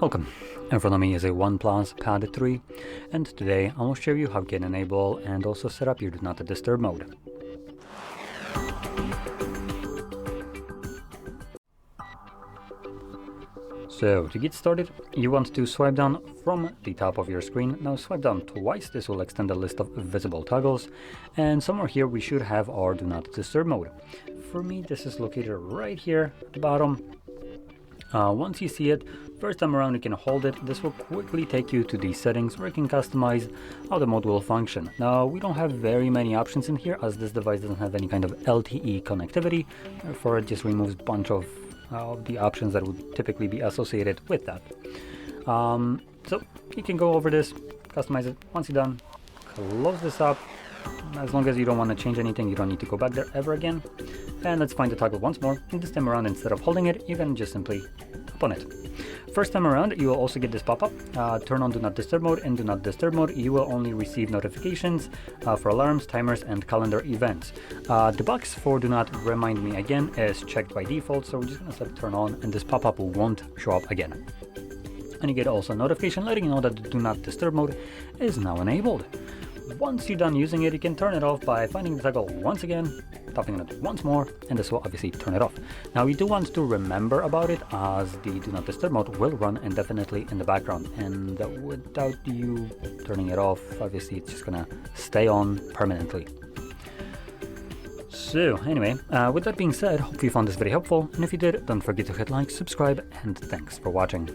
Welcome. In front of me is a OnePlus Pad 3, and today I will show you how you can enable and also set up your Do Not Disturb mode. So to get started, you want to swipe down from the top of your screen. Now swipe down twice, this will extend the list of visible toggles, and somewhere here we should have our Do Not Disturb mode. For me, this is located right here at the bottom. Once you see it, first time around you can hold it. This will quickly take you to the settings where you can customize how the mode will function. Now we don't have very many options in here as this device doesn't have any kind of LTE connectivity, therefore it just removes a bunch of the options that would typically be associated with that. So you can go over this, customize it. Once you're done, close this up. As long as you don't want to change anything, you don't need to go back there ever again. And let's find the toggle once more, and this time around instead of holding it, you can just simply tap on it. First time around you will also get this pop-up, turn on Do Not Disturb mode. In Do Not Disturb mode you will only receive notifications for alarms, timers and calendar events. The box for Do Not Remind Me Again is checked by default, so we're just going to set turn on and this pop-up won't show up again. And you get also a notification letting you know that the Do Not Disturb mode is now enabled. Once you're done using it, you can turn it off by finding the toggle once again, tapping on it once more, and this will obviously turn it off. Now you do want to remember about it as the Do Not Disturb mode will run indefinitely in the background, and without you turning it off, obviously it's just gonna stay on permanently. So anyway, with that being said, hope you found this video helpful, and if you did, don't forget to hit like, subscribe, and thanks for watching.